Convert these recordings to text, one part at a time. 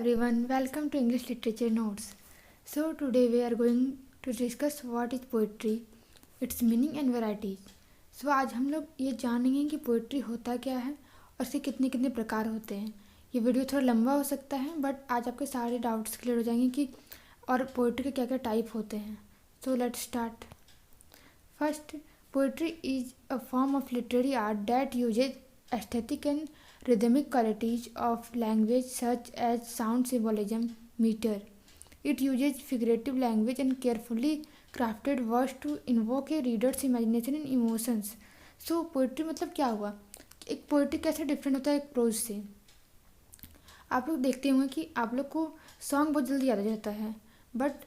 everyone, welcome to English Literature Notes. So, today we are going to discuss what is poetry, its meaning and varieties. So, आज हम लोग ये जानेंगे कि poetry होता क्या है और इसके कितने कितने प्रकार होते हैं. ये वीडियो थोड़ा लंबा हो सकता है बट आज आपके सारे डाउट्स क्लियर हो जाएंगे कि और पोइट्री के क्या क्या टाइप होते हैं. So let's start. First, poetry is a form of literary art that uses aesthetic and rhythmic qualities of language such as sound symbolism, meter. It uses figurative language and carefully crafted words to invoke a reader's imagination and emotions. So poetry मतलब क्या हुआ? एक poetry कैसे different होता है एक pros से. आप लोग देखते होंगे कि आप लोग को सॉन्ग बहुत जल्दी याद आ जाता है बट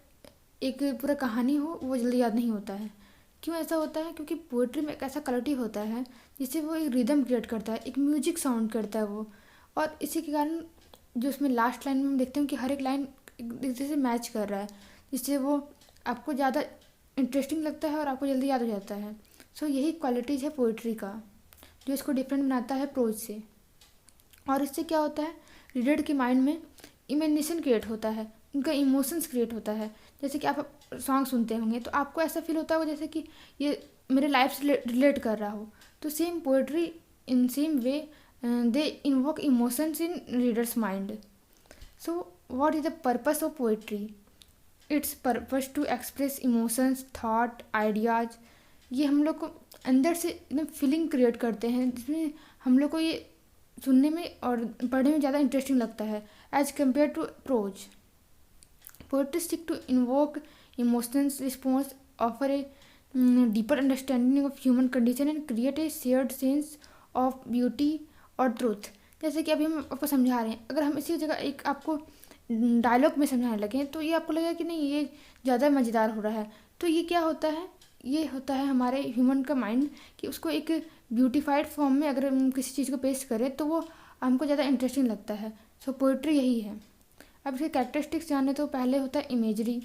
एक पूरा कहानी हो वो जल्दी याद नहीं होता है. क्यों ऐसा होता है? क्योंकि पोइट्री में एक ऐसा क्वालिटी होता है जिससे वो एक रिदम क्रिएट करता है, एक म्यूजिक साउंड करता है वो. और इसी के कारण जो उसमें लास्ट लाइन में हम देखते हैं कि हर एक लाइन एक दूसरे से मैच कर रहा है, जिससे वो आपको ज़्यादा इंटरेस्टिंग लगता है और आपको जल्दी याद हो जाता है. सो यही क्वालिटीज़ है पोइट्री का जो इसको डिफरेंट बनाता है प्रोज से. और इससे क्या होता है, रीडर के माइंड में इमेजिनेशन क्रिएट होता है, उनका इमोशंस क्रिएट होता है. जैसे कि आप सॉन्ग सुनते होंगे तो आपको ऐसा फील होता होगा जैसे कि ये मेरे लाइफ से रिलेट कर रहा हो. तो same poetry in same way they invoke emotions in readers mind. So what is the purpose of poetry? It's purpose to express emotions, thought, ideas. ये हम लोग को अंदर से एकदम फीलिंग क्रिएट करते हैं जिसमें हम लोग को ये सुनने में और पढ़ने में ज़्यादा इंटरेस्टिंग लगता है as compare to prose. Poetry seek to invoke emotions, response, offer a deeper understanding of human condition and create a shared sense of beauty और truth. जैसे कि अभी हम आपको समझा रहे हैं, अगर हम इसी जगह एक आपको डायलॉग में समझाने लगे तो ये आपको लगेगा कि नहीं ये ज़्यादा मज़ेदार हो रहा है. तो ये क्या होता है, ये होता है हमारे ह्यूमन का माइंड कि उसको एक ब्यूटीफाइड फॉर्म में अगर हम किसी चीज़ को पेश करें तो वो हमको ज़्यादा इंटरेस्टिंग लगता है. सो पोइट्री यही है. अब इसके कैरेक्टरिस्टिक्स जाने तो पहले होता है इमेजरी.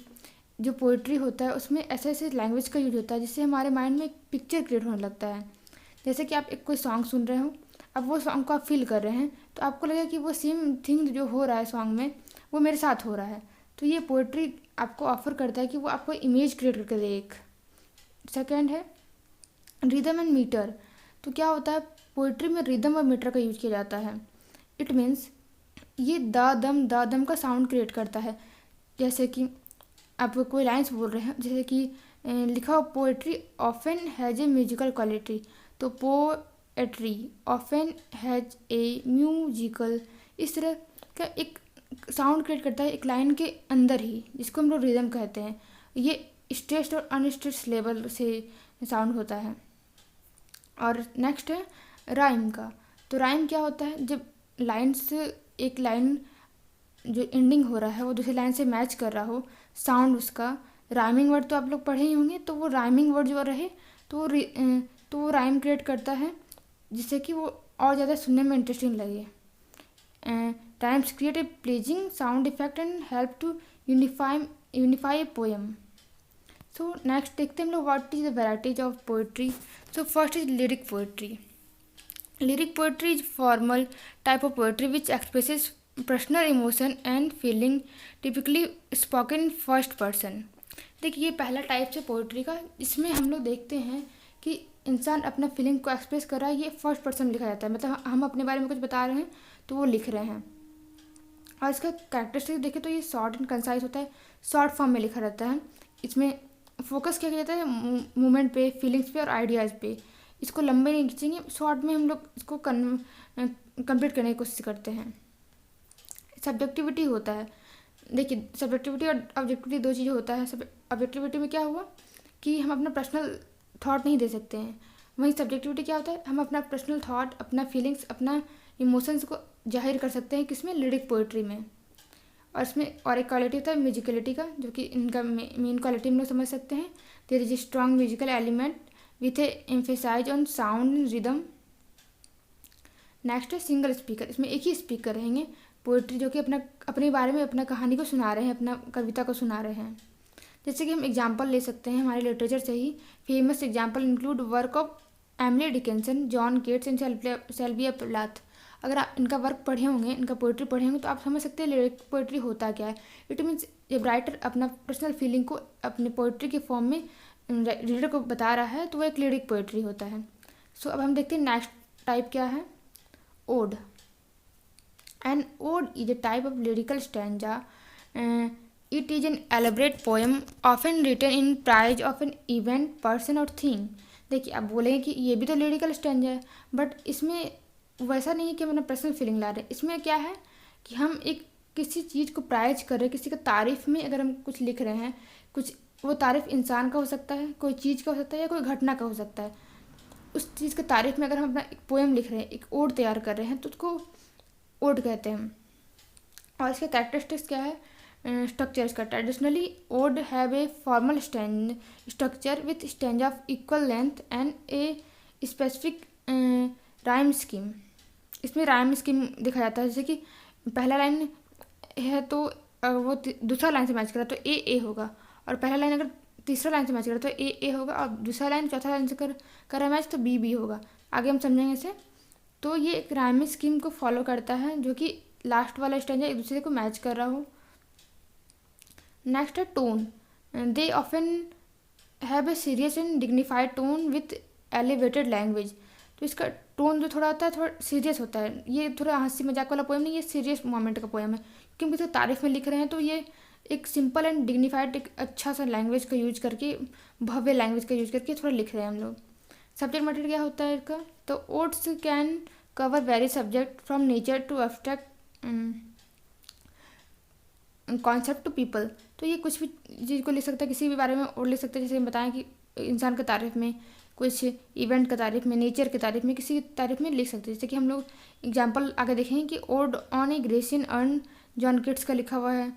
जो पोइट्री होता है उसमें ऐसे ऐसे लैंग्वेज का यूज होता है जिससे हमारे माइंड में एक पिक्चर क्रिएट होने लगता है. जैसे कि आप एक कोई सॉन्ग सुन रहे हो, अब वो सॉन्ग को आप फील कर रहे हैं तो आपको लगेगा कि वो सेम थिंग जो हो रहा है सॉन्ग में वो मेरे साथ हो रहा है. तो ये पोइट्री आपको ऑफर करता है कि वो आपको इमेज क्रिएट करके दे एक. सेकेंड है रिदम एंड मीटर. तो क्या होता है, पोइट्री में रिदम और मीटर का यूज किया जाता है. इट मीन्स ये द दम का साउंड क्रिएट करता है. जैसे कि आप कोई लाइन्स बोल रहे हैं, जैसे कि लिखा हो poetry often has a musical quality. तो poetry often has a musical, इस तरह का एक साउंड क्रिएट करता है एक लाइन के अंदर ही, जिसको हम लोग रिदम कहते हैं. ये स्ट्रेस्ड और अनस्ट्रेस्ड लेवल से साउंड होता है. और नेक्स्ट है राइम का. तो राइम क्या होता है, जब लाइन्स एक लाइन जो एंडिंग हो रहा है वो दूसरी लाइन से मैच कर रहा हो, साउंड उसका राइमिंग वर्ड तो आप लोग पढ़े ही होंगे. तो वो राइमिंग वर्ड जो रहे तो वो राइम क्रिएट करता है जिससे कि वो और ज़्यादा सुनने में इंटरेस्टिंग लगे. Rhymes create a pleasing sound effect and help to unify a poem. So next देखते हैं हम लोग what is the varieties of poetry. So first is lyric poetry. Lyric poetry is formal type of poetry which expresses personal emotion and feeling, typically spoken in first person. देखिए ये पहला type है poetry का, इसमें हम लोग देखते हैं कि इंसान अपना फीलिंग को एक्सप्रेस कर रहा है. ये फर्स्ट पर्सन लिखा जाता है, मतलब हम अपने बारे में कुछ बता रहे हैं तो वो लिख रहे हैं. और इसका कैरेक्टरिस्टिक देखें तो ये शॉर्ट एंड कंसाइज होता है, शॉर्ट फॉर्म में लिखा रहता है. इसमें फोकस किया जाता है मूवमेंट पे, फीलिंग्स पे और आइडियाज़ पे. इसको लंबे नहीं खींचेंगे, शॉर्ट में हम लोग इसको कंप्लीट करने की कोशिश करते हैं. सब्जेक्टिविटी होता है. देखिए सब्जेक्टिविटी और ऑब्जेक्टिविटी दो चीज़ें होता है. ऑब्जेक्टिविटी में क्या हुआ कि हम अपना पर्सनल थॉट नहीं दे सकते हैं. वहीं सब्जेक्टिविटी क्या होता है, हम अपना पर्सनल थॉट, अपना फीलिंग्स, अपना इमोशंस को जाहिर कर सकते हैं. किसमें? लिरिक पोइट्री में. और इसमें और एक क्वालिटी होता है म्यूजिकलिटी का, जो कि इनका मेन क्वालिटी हम लोग समझ सकते हैं. There is a strong musical element with a emphasize on sound and rhythm. Next है सिंगल स्पीकर. इसमें एक ही स्पीकर रहेंगे. पोइट्री जो कि अपने बारे में अपना कहानी को सुना रहे हैं, अपना कविता को सुना रहे हैं. जैसे कि हम एग्जांपल ले सकते हैं हमारे लिटरेचर से ही. Famous example include work of Emily Dickinson, John Keats and Sylvia Plath. अगर आप इनका वर्क पढ़े होंगे, इनका पोइट्री पढ़े होंगे, तो आप समझ सकते हैं लिरिक पोइट्री होता क्या है। इट मीन्स जब राइटर अपना पर्सनल फीलिंग को अपने पोइट्री के फॉर्म में रीडर को बता रहा है तो वो एक लिरिक पोइट्री होता है। सो अब हम देखते हैं नेक्स्ट टाइप क्या है, ode. An ode is a type of lyrical stanza. It is an elaborate poem often written in praise of an event, person और थिंग। देखिए आप बोलेंगे कि ये भी तो लिरिकल स्टैंजा है, बट इसमें वैसा नहीं है कि हम अपना पर्सनल फीलिंग ला रहे हैं। इसमें क्या है कि हम एक किसी चीज़ को प्राइज कर रहे हैं, किसी का तारीफ़ में अगर हम कुछ लिख रहे हैं, कुछ वो तारीफ़ इंसान का हो सकता है, कोई चीज़ का हो सकता है, या कोई घटना का हो सकता है। उस चीज़ के तारीफ़ में अगर हम अपना एक पोएम लिख रहे हैं, एक ओड तैयार कर रहे हैं, तो उसको ओड कहते हैं। और इसके कैरेक्टरिस्टिक्स क्या है, स्ट्रक्चर इसका। Traditionally ode have a formal structure with stanza of equal length and a specific rhyme scheme. इसमें राइम स्कीम दिखा जाता है, जैसे कि पहला लाइन है तो वो दूसरा लाइन से मैच करा तो ए होगा, और पहला लाइन अगर तीसरा लाइन से मैच करा तो ए होगा, और दूसरा लाइन चौथा लाइन से करा मैच तो बी होगा। आगे हम समझेंगे इसे। तो ये एक राइम स्कीम को फॉलो करता है, जो कि लास्ट वाला स्टैंजा एक दूसरे को मैच कर रहा हो। नेक्स्ट है tone. They often have a serious and dignified tone with elevated language. तो इसका टोन जो थोड़ा होता है, थोड़ा सीरियस होता है। ये थोड़ा हंसी मजाक वाला पोएम नहीं, ये सीरियस मोमेंट का पोएम है, क्योंकि इसको तारीफ में लिख रहे हैं। तो ये एक सिंपल एंड डिग्निफाइड, एक अच्छा सा लैंग्वेज का यूज करके, भव्य लैंग्वेज का यूज करके थोड़ा लिख रहे हैं हम लोग। सब्जेक्ट मटेरियल क्या होता है इसका, तो odes can cover very subject from nature to abstract concept to people. तो ये कुछ भी चीज़ को लिख सकता है, किसी भी बारे में और लिख सकते हैं। जैसे हम बताएं कि इंसान की तारीफ में, कुछ इवेंट की तारीफ में, नेचर की तारीफ में, किसी की तारीफ में लिख सकते हैं। जैसे कि हम लोग एग्जांपल आगे देखेंगे कि ode on a Grecian urn John Keats का लिखा हुआ है।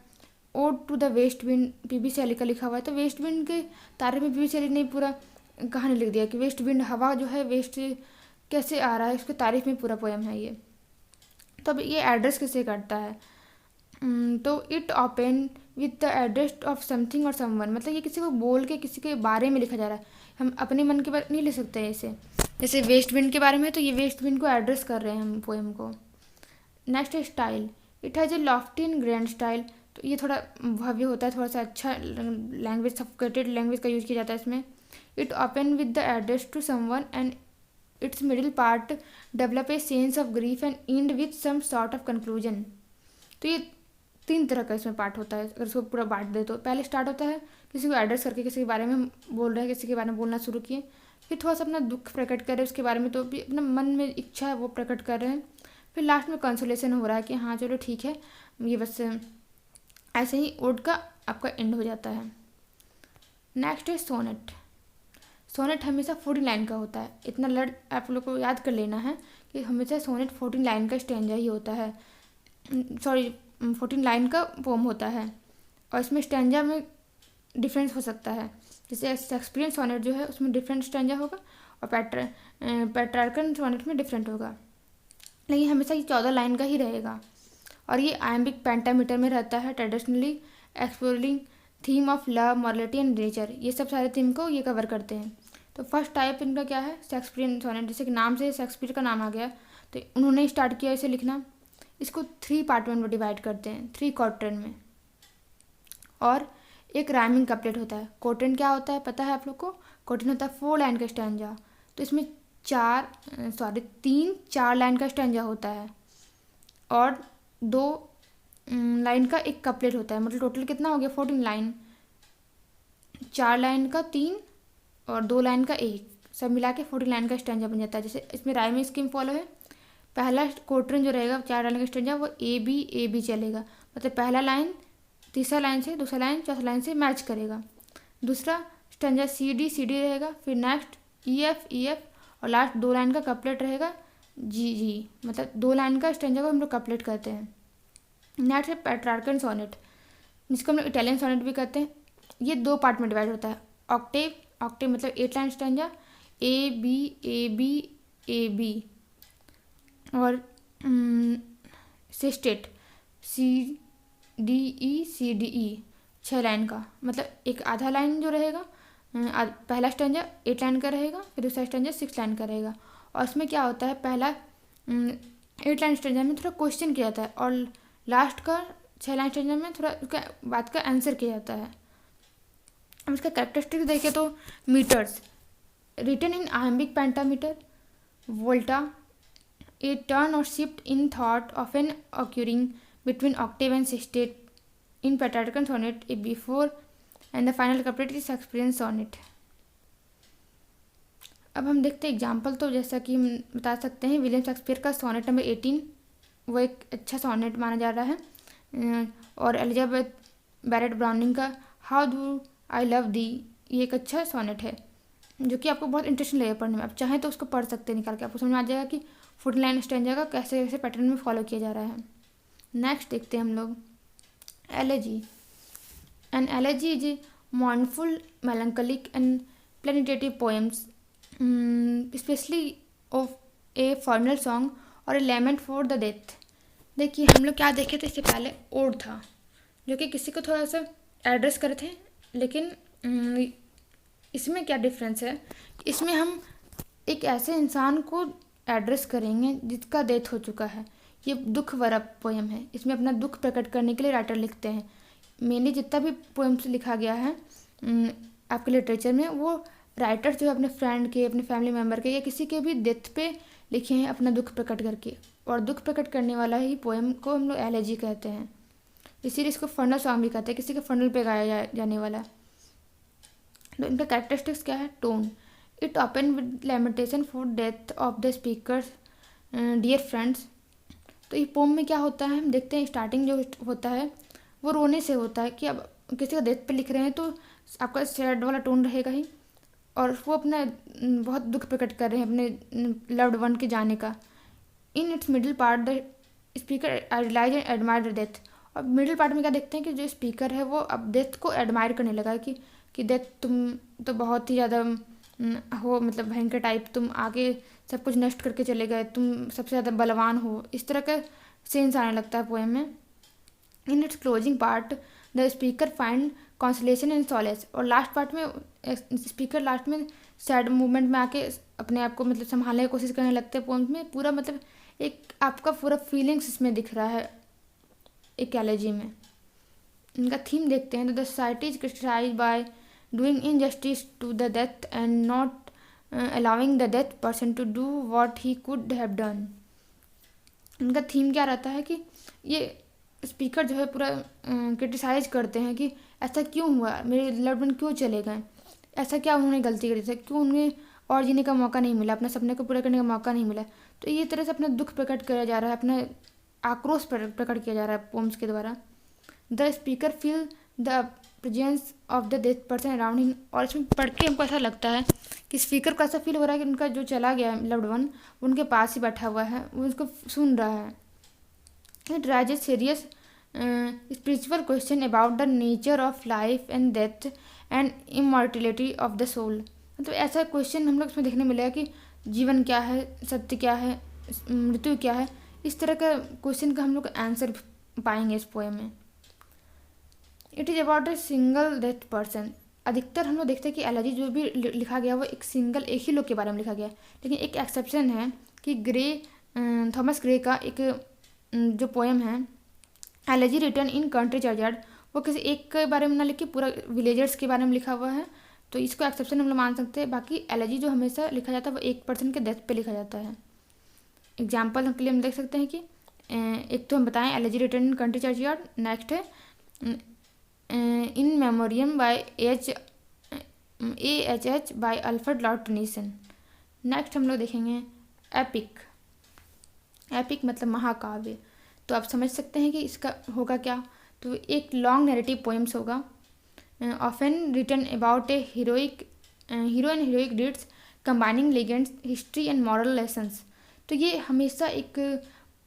Ode to the west wind PB Shelley का लिखा हुआ है। तो वेस्ट विंड के तारीफ में पीबी शैली ने पूरा कहानी लिख दिया कि वेस्ट विंड, हवा जो है वेस्ट कैसे आ रहा है, उसके तारीफ में पूरा पोएम है ये। तो अब ये एड्रेस किसे करता है, तो it open with the address of something और समवन। मतलब ये किसी को बोल के किसी के बारे में लिखा जा रहा है, हम अपने मन के बारे नहीं लिख सकते हैं इसे। जैसे वेस्ट विंड के बारे में, तो ये वेस्ट विंड को एड्रेस कर रहे हैं हम पोएम को। नेक्स्ट है style. It has a lofty and grand style. तो ये थोड़ा भव्य होता है, थोड़ा सा अच्छा लैंग्वेज, सफोकेटेड लैंग्वेज का यूज किया जाता है इसमें। It open with the address to someone and its middle part develop a sense of grief and end with some sort of conclusion. तो ये 3 तरह का इसमें पार्ट होता है, अगर इसको पूरा बांट दे तो। पहले स्टार्ट होता है किसी को एड्रेस करके, किसी के बारे में हम बोल रहे हैं, किसी के बारे में बोलना शुरू किए, फिर थोड़ा सा अपना दुख प्रकट कर रहे हैं उसके बारे में, तो भी अपना मन में इच्छा है वो प्रकट कर रहे हैं। फिर लास्ट में कंसोलेशन हो रहा है कि हाँ चलो ठीक है, ये बस ऐसे ही ओड का आपका एंड हो जाता है। नेक्स्ट है सोनेट। सोनेट हमेशा 14 लाइन का होता है। इतना लड़ आप लोग को याद कर लेना है कि हमेशा सोनेट 14 लाइन का स्टैंजा ही होता है, 14 लाइन का पोम होता है। और इसमें स्टैंजा में डिफरेंस हो सकता है, जैसे शेक्सपियरियन सोनेट जो है उसमें डिफरेंट स्टैंजा होगा, और पेट्रार्कन सोनेट में डिफरेंट होगा, लेकिन हमेशा ये 14 लाइन का ही रहेगा। और ये आयम्बिक पेंटामीटर में रहता है। Traditionally exploring theme of love, morality and nature, ये सब सारे थीम को ये कवर करते हैं। तो फर्स्ट टाइप इनका क्या है, शेक्सपियरियन सोनेट। जैसे कि नाम से शेक्सपियर का नाम आ गया, तो उन्होंने स्टार्ट किया इसे लिखना। इसको 3 पार्ट में डिवाइड करते हैं, 3 क्वार्टर में। और एक राइमिंग कपलेट होता है। क्वार्टर क्या होता है पता है आप लोग को, क्वार्टर होता है 4 लाइन का स्टैंजा। तो इसमें 3 4 लाइन का स्टैंजा होता है, और 2 लाइन का एक कपलेट होता है। मतलब टोटल कितना हो गया, 14 लाइन। 4 लाइन का 3 और 2 लाइन का 1, सब मिला के 14 लाइन का स्टैंजा बन जाता है। जैसे इसमें राइमिंग स्कीम फॉलो है। पहला क्वार्टर जो रहेगा 4 लाइन का स्टैंजा, वो ए बी चलेगा। मतलब पहला लाइन तीसरा लाइन से, दूसरा लाइन चौथा लाइन से मैच करेगा। दूसरा स्टैंजा सी डी रहेगा, फिर नेक्स्ट ई एफ, और लास्ट 2 लाइन का कपलेट रहेगा जी। मतलब 2 लाइन का स्टैंजा को हम लोग कपलेट करते हैं। नेक्स्ट है पेट्रार्कन सोनेट, जिसको हम लोग इटालियन सोनेट भी कहते हैं। ये 2 पार्ट में डिवाइड होता है। ऑक्टेव मतलब 8 लाइन स्टैंजा, ए बी, और सिस्टेट सी डी ई 6 लाइन का। मतलब एक आधा लाइन जो रहेगा, पहला स्टैंजा 8 लाइन का रहेगा, फिर दूसरा स्टैंजा 6 लाइन का रहेगा। और इसमें क्या होता है, पहला 8 लाइन स्टेंजा में थोड़ा क्वेश्चन किया जाता है और लास्ट का 6 लाइन स्टेंजा में थोड़ा उसका बात का आंसर किया जाता है। अब इसका कैरेक्टरिस्टिक्स देखें तो metres written in iambic pentameter, volta, a turn or shift in thought often occurring between octave and sextet in Petrarchan sonnet a before and the final couplet is Shakespearean sonnet। अब हम देखते हैं example. तो जैसा कि हम बता सकते हैं विलियम शेक्सपियर का सोनेट नंबर 18 वो एक अच्छा सोनेट माना जा रहा है, और एलिजाबेथ बैरेट ब्राउनिंग का how do I love the ये एक अच्छा सोनेट है जो कि आपको बहुत इंटरेस्टिंग लगेगा पढ़ने में। आप चाहें तो उसको पढ़ सकते हैं निकाल के, आपको समझ में आ जाएगा कि 14 लाइन स्टेंजा का कैसे कैसे पैटर्न में फॉलो किया जा रहा है। नेक्स्ट देखते हैं हम लोग elegy. An elegy is a mournful, melancholic and plaintive poems, especially of a funeral song or a lament for the death। देखिए हम लोग क्या देखे थे इससे पहले, ओड था जो कि किसी को थोड़ा सा एड्रेस करे थे, लेकिन इसमें क्या डिफरेंस है, इसमें हम एक ऐसे इंसान को एड्रेस करेंगे जिसका डेथ हो चुका है। ये दुख भरा पोएम है, इसमें अपना दुख प्रकट करने के लिए राइटर लिखते हैं। मेनली जितना भी पोएम्स लिखा गया है आपके लिटरेचर में, वो राइटर जो है अपने फ्रेंड के, अपने फैमिली मेम्बर के या किसी के भी डेथ पे लिखे हैं अपना दुख प्रकट करके, और दुख प्रकट करने वाला ही पोएम को हम लोग एलेजी कहते हैं। इसीलिए इसको फनल सॉन्ग भी कहते हैं, किसी के फनल पे गाया जाने वाला। तो इनका कैरेक्टरिस्टिक्स क्या है, tone it open with lamentation for death of the speakers dear friends. तो इस पोम में क्या होता है, हम देखते हैं स्टार्टिंग जो होता है वो रोने से होता है कि अब किसी का डेथ पे लिख रहे हैं तो आपका सैड वाला टोन रहेगा ही, और वो अपना बहुत दुख प्रकट कर रहे हैं अपने लव्ड वन के जाने का। In its middle part the speaker realize and admire the death. और मिडिल पार्ट में क्या देखते हैं कि जो स्पीकर है वो अब डेथ को एडमायर करने लगा कि डेथ तुम तो बहुत ही ज़्यादा हो, मतलब भयंकर टाइप, तुम आगे सब कुछ नष्ट करके चले गए, तुम सबसे ज़्यादा बलवान हो, इस तरह का सेंस आने लगता है पोएम में। In its closing part the speaker find constellation and solace. और लास्ट पार्ट में स्पीकर लास्ट में सैड मूवमेंट में आके अपने आप को मतलब संभालने की कोशिश करने लगते हैं पोएम्स में। पूरा मतलब एक आपका पूरा फीलिंग्स इसमें दिख रहा है एक एलेजी में। इनका थीम देखते हैं तो the society is criticized by doing injustice to the death and not allowing the dead person to do what he could have done। इनका थीम क्या रहता है कि ये स्पीकर जो है पूरा क्रिटिसाइज करते हैं कि ऐसा क्यों हुआ, मेरे लव्ड वन क्यों चले गए, ऐसा क्या उन्होंने गलती करी थी, क्यों उन्हें और जीने का मौका नहीं मिला, अपने सपने को पूरा करने का मौका नहीं मिला। तो ये तरह से अपना दुख प्रकट किया जा रहा है, अपना आक्रोश प्रकट किया जा रहा है पोम्स के द्वारा। The speaker feel the presence of the death person around him. और इसमें पढ़ के हमको ऐसा लगता है कि स्पीकर को ऐसा फील हो रहा है कि उनका जो चला गया है लव्ड वन उनके पास ही बैठा हुआ है, वो उसको सुन रहा है। It raises serious spiritual question about the nature of life and death and immortality of the soul. मतलब ऐसा क्वेश्चन हम लोग इसमें देखने मिलेगा कि जीवन क्या है, सत्य क्या है, मृत्यु क्या है। इस तरह का क्वेश्चन का हम लोग आंसर पाएंगे इस पोएम में। It is about a single death person. अधिकतर हम लोग देखते हैं कि एलेजी जो भी लिखा गया वो एक ही लोग के बारे में लिखा गया है, लेकिन एक एक्सेप्शन है कि थॉमस ग्रे का एक जो पोएम है elegy written in country churchyard, वो किसी एक के बारे में ना लिख के पूरा विलेजर्स के बारे में लिखा हुआ है, तो इसको एक्सेप्शन हम लोग मान सकते हैं। बाकी एलेजी जो हमेशा लिखा जाता है वो एक पर्सन के डेथ पे लिखा जाता है। एग्जाम्पल के लिए हम देख सकते हैं कि एक तो हम बताएं elegy written in country churchyard, next है in memoriam by AHH by Alfred Lord Tennyson. Next हम लोग देखेंगे एपिक। एपिक मतलब महाकाव्य। तो आप समझ सकते हैं कि इसका होगा क्या, तो एक लॉन्ग नैरेटिव पोएम्स होगा, often written about a hero and heroic deeds combining legends, history and moral lessons. तो ये हमेशा एक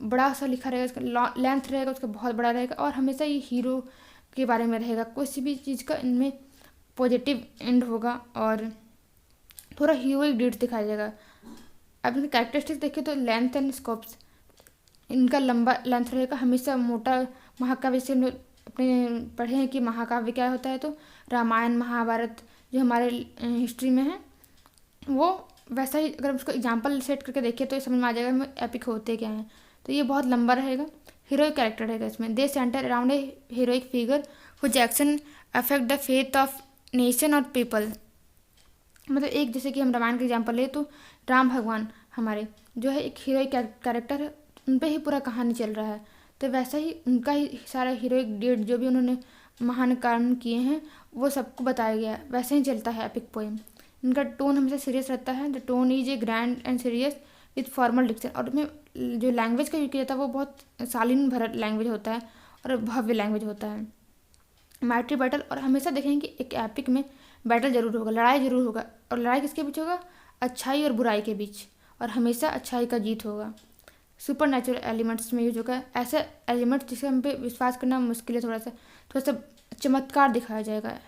बड़ा सा लिखा रहेगा, इसका लेंथ रहेगा उसका बहुत बड़ा रहेगा, और हमेशा ये हीरो के बारे में रहेगा, कोई भी चीज़ का इनमें पॉजिटिव एंड होगा और थोड़ा हीरोइक डीड्स दिखाया जाएगा। अब इनके कैरेक्टरिस्टिक्स देखें तो लेंथ एंड स्कोप्स, इनका लंबा लेंथ रहेगा, हमेशा मोटा। महाकाव्य से हम लोग अपने पढ़े हैं कि महाकाव्य क्या होता है, तो रामायण महाभारत जो हमारे हिस्ट्री में है वो वैसा ही, अगर उसको एग्जाम्पल सेट करके देखें तो समझ में आ जाएगा एपिक होते क्या हैं। तो ये बहुत लंबा रहेगा। हीरोइक कैरेक्टर रहेगा इसमें। They centre around a heroic figure which action affect the faith of nation और पीपल। मतलब एक जैसे कि हम रामायण का एग्जाम्पल ले तो राम भगवान हमारे जो है एक हीरोइक कैरेक्टर है, उन पर ही पूरा कहानी चल रहा है। तो वैसा ही उनका ही सारा हीरोइक डेट जो भी उन्होंने महान काम किए हैं वो सबको बताया गया है। वैसे ही चलता है एपिक पोएम। इनका टोन हमेशा सीरियस रहता है। The tone is a grand and serious with formal diction. और उसमें जो लैंग्वेज का यूज किया जाता है वो बहुत शालीन भरत लैंग्वेज होता है और भव्य लैंग्वेज होता है। माइटी बैटल, और हमेशा देखेंगे कि एक एपिक में बैटल जरूर होगा, लड़ाई जरूर होगा। और लड़ाई किसके बीच होगा? अच्छाई और बुराई के बीच, और हमेशा अच्छाई का जीत होगा। सुपर नेचुरल एलिमेंट्स में यूज होगा, ऐसे एलिमेंट्स जिसे हम पे विश्वास करना मुश्किल है, थोड़ा सा चमत्कार दिखाया जाएगा।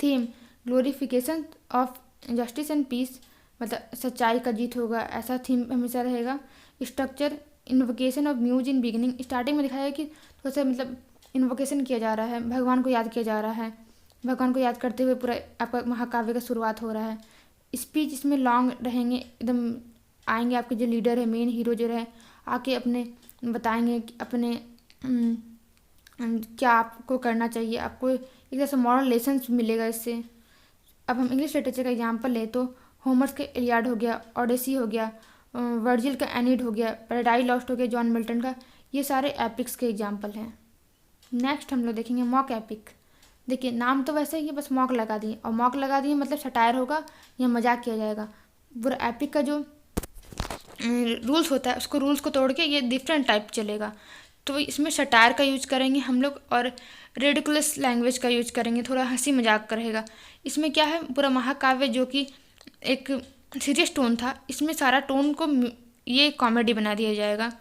Theme glorification of justice and peace, मतलब सच्चाई का जीत होगा, ऐसा थीम हमेशा रहेगा। Structure invocation of muse in beginning, starting में दिखाया कि थोड़ा सा मतलब इन्वोकेशन किया जा रहा है, भगवान को याद किया जा रहा है। भगवान को याद करते हुए पूरा आपका महाकाव्य का शुरुआत हो रहा है। स्पीच इसमें लॉन्ग रहेंगे, एकदम आएंगे आपके जो लीडर है, मेन हीरो जो रहे, आके अपने बताएंगे कि अपने क्या आपको करना चाहिए। आपको एक तरह से मॉरल लेसन मिलेगा इससे। अब हम इंग्लिश लिटरेचर का एग्जाम्पल लें तो होमर्स का इलियाड हो गया, ओडेसी हो गया, वर्जिल का एनीड हो गया, पैराडाइज लॉस्ट हो गया जॉन मिल्टन का। ये सारे एपिक्स के एग्जाम्पल हैं। नेक्स्ट हम लोग देखेंगे मॉक एपिक। देखिए नाम तो वैसे ही बस मॉक लगा दिए, और मॉक लगा दिए मतलब सटायर होगा या मजाक किया जाएगा। पूरा एपिक का जो रूल्स होता है उसको रूल्स को तोड़ के ये डिफरेंट टाइप चलेगा। तो इसमें सटायर का यूज करेंगे हम लोग, और रेडिकुलस लैंग्वेज का यूज करेंगे, थोड़ा हंसी मजाक का रहेगा। इसमें क्या है, पूरा महाकाव्य जो कि एक सीरियस टोन था, इसमें सारा टोन को ये कॉमेडी बना दिया जाएगा।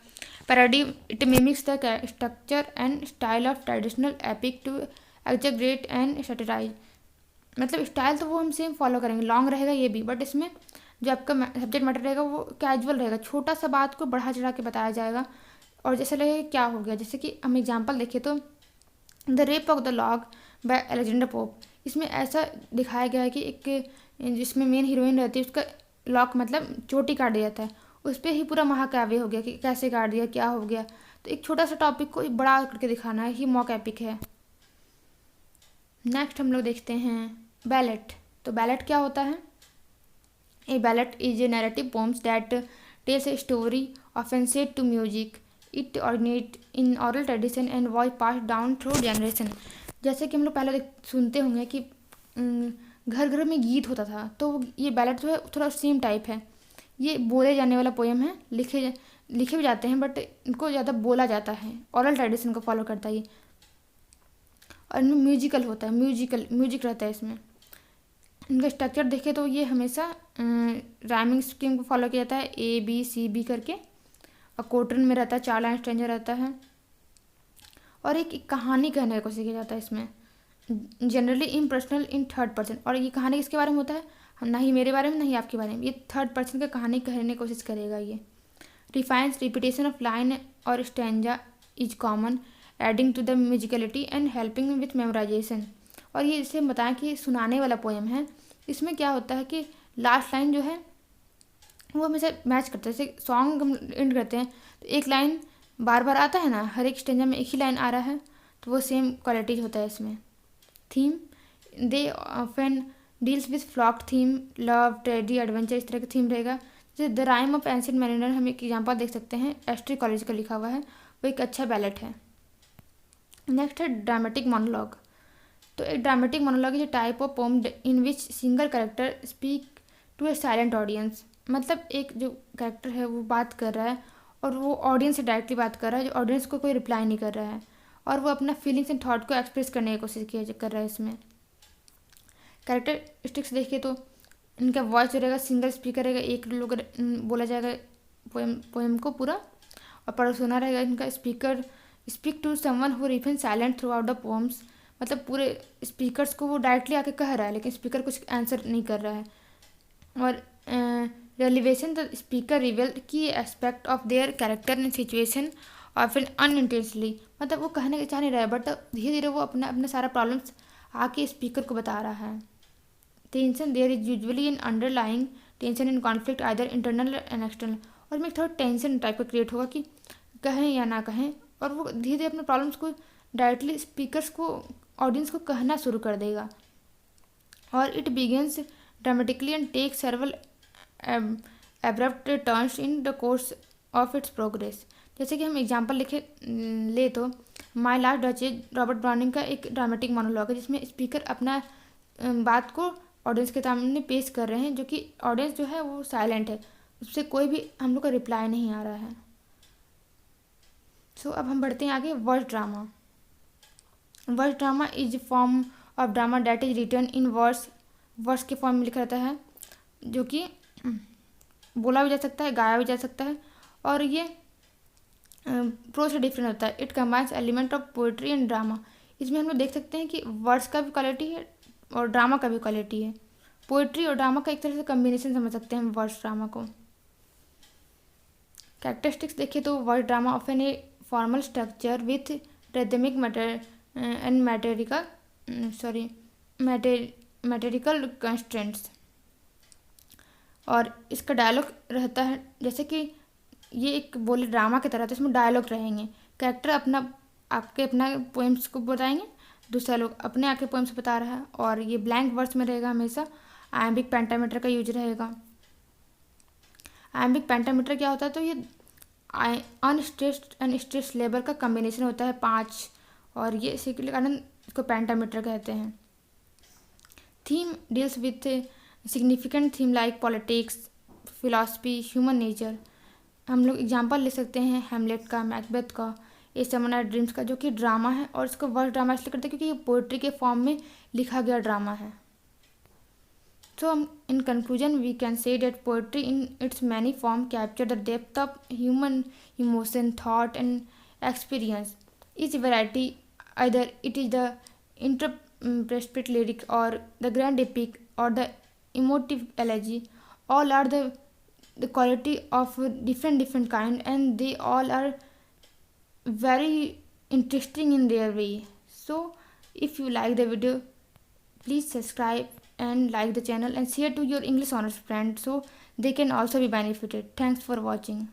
Parody it mimics the structure and style of traditional epic to exaggerate and satirise. मतलब स्टाइल तो वो हम सेम फॉलो करेंगे, लॉन्ग रहेगा ये भी, बट इसमें जो आपका सब्जेक्ट मैटर रहेगा वो कैजुअल रहेगा, छोटा सा बात को बढ़ा चढ़ा के बताया जाएगा। और जैसे लगेगा क्या हो गया, जैसे कि हम एग्जांपल देखें तो the rape of the log by Alexander pope. इसमें ऐसा दिखाया गया है कि एक जिसमें मेन हीरोइन रहती है उसका लॉक मतलब चोटी काट दिया जाता है, उस पर ही पूरा महाकाव्य हो गया कि कैसे काट दिया, क्या हो गया। तो एक छोटा सा टॉपिक को एक बड़ा करके दिखाना है, ही मॉक एपिक है। नेक्स्ट हम लोग देखते हैं बैलेट। तो बैलेट क्या होता है? A ballad is a narrative poems that tells a story often set to music. It originate in oral tradition and was pass down through generation. जैसे कि हम लोग पहले सुनते होंगे कि घर घर में गीत होता था, तो ये बैलेट जो है थोड़ा सेम टाइप है। ये बोले जाने वाला पोएम है, लिखे भी जाते हैं बट इनको ज़्यादा बोला जाता है, ऑरल ट्रेडिशन को फॉलो करता है ये। और इनमें म्यूजिकल होता है, म्यूजिक रहता है इसमें। इनका स्ट्रक्चर देखें तो ये हमेशा राइमिंग स्कीम को फॉलो किया जाता है, ABCB करके, और कोटरन में रहता है, 4 लाइन स्ट्रेंजर रहता है, और एक कहानी कहने की कोशिश किया जाता है इसमें, generally impersonal in third person. और ये कहानी किसके बारे में होता है? हम ना ही मेरे बारे में ना ही आपके बारे में, ये थर्ड पर्सन का कहानी कहने की कोशिश करेगा। ये रिफाइंस रिपीटेशन ऑफ लाइन और stanza is common adding to the musicality and helping with memorization. और ये इसे बताएं कि सुनाने वाला पोएम है। इसमें क्या होता है कि लास्ट लाइन जो है वो हमेशा मैच करता है। जैसे सॉन्ग हम एंड करते हैं तो एक लाइन बार बार आता है ना, हर एक स्टेंजा में एक ही लाइन आ रहा है, तो वो सेम क्वालिटीज होता है इसमें। Theme they often deals with folk theme, love, tragedy, adventure, इस तरह का थीम रहेगा। जैसे the rhyme of ancient mariner, हम एक एग्जाम्पल देख सकते हैं, एस्ट्री कॉलेज का लिखा हुआ है, वो एक अच्छा बैलेट है। नेक्स्ट है ड्रामेटिक मोनोलॉग। तो एक dramatic monologue is a type of poem in which single character speak to a silent audience. मतलब एक जो कैरेक्टर है वो बात कर रहा है और वो ऑडियंस से डायरेक्टली बात कर रहा है, जो ऑडियंस को कोई रिप्लाई नहीं कर रहा है, और वो अपना फीलिंग्स एंड थॉट को एक्सप्रेस करने की कोशिश कर रहा है इसमें। कैरेक्टरिस्टिक्स देखिए तो इनका वॉइस जो रहेगा सिंगल स्पीकर रहेगा, एक लोग बोला जाएगा पोएम को पूरा, और पर्सोना रहेगा इनका speak to someone who remain silent throughout the poems. मतलब पूरे स्पीकर्स को वो डायरेक्टली आके कह रहा है लेकिन स्पीकर कुछ आंसर नहीं कर रहा है। और रेलिवेशन द स्पीकर रिवेल की aspect of their character and situation और फिर अनइंटेंशनली, मतलब वो कहने के चाह नहीं रहा है बट धीरे धीरे वो अपना सारा प्रॉब्लम्स आके स्पीकर को बता रहा है। Tension there is usually an underlying tension in conflict either internal and external. और में थोड़ा टेंशन टाइप का क्रिएट होगा कि कहें या ना कहें, और वो धीरे धीरे अपने प्रॉब्लम्स को डायरेक्टली स्पीकर्स को, ऑडियंस को कहना शुरू कर देगा। और it begins dramatically and take several abrupt turns in the course of its progress. जैसे कि हम एग्जांपल ले तो my last duchess Robert Browning का एक ड्रामेटिक मोनोलॉग है, जिसमें स्पीकर अपना बात को ऑडियंस के सामने पेश कर रहे हैं, जो कि ऑडियंस जो है वो साइलेंट है, उससे कोई भी हम लोग का रिप्लाई नहीं आ रहा है। सो अब हम बढ़ते हैं आगे। Verse drama. Verse drama is form of drama that is written in verse के फॉर्म में लिखा रहता है, जो कि बोला भी जा सकता है, गाया भी जा सकता है, और ये प्रोज से डिफरेंट होता है। It combines element of poetry and drama. इसमें हम लोग देख सकते हैं कि वर्ड्स का भी क्वालिटी है और ड्रामा का भी क्वालिटी है। पोइट्री और ड्रामा का एक तरह से कम्बिनेशन समझ सकते हैं हम वर्ड्स ड्रामा को। कैरेक्टरिस्टिक्स देखिए तो word drama often a formal structure with rhythmic metrical constraints, और इसका डायलॉग रहता है, जैसे कि ये एक बोले ड्रामा की तरह, तो इसमें डायलॉग रहेंगे। कैरेक्टर अपना पोएम्स को बताएंगे, दूसरा लोग अपने आके पोएम्स बता रहा है, और ये ब्लैंक वर्ड्स में रहेगा हमेशा। आयम्बिक पेंटामीटर का यूज रहेगा। आयम्बिक पेंटामीटर क्या होता है, तो ये अनस्ट्रेस्ड लेबर का कम्बिनेशन होता है 5, और ये इसी के कारण इसको पेंटामीटर कहते हैं। Theme deals with significant theme like politics, philosophy, human nature. हम लोग एग्जांपल ले सकते हैं हैमलेट का, मैकबेथ का, ए समवन नाइट ड्रीम्स का, जो कि ड्रामा है, और इसको वर्स ड्रामा इसलिए करते हैं क्योंकि ये पोइट्री के फॉर्म में लिखा गया ड्रामा है। So, in conclusion, we can say that poetry in its many forms capture the depth of human emotion, thought, and experience. Each variety, either it is the interpreted lyric or the grand epic or the emotive elegy, all are the quality of different kind, and they all are very interesting in their way. So, if you like the video, please subscribe and like the channel and share to your English honors friends so they can also be benefited. Thanks for watching.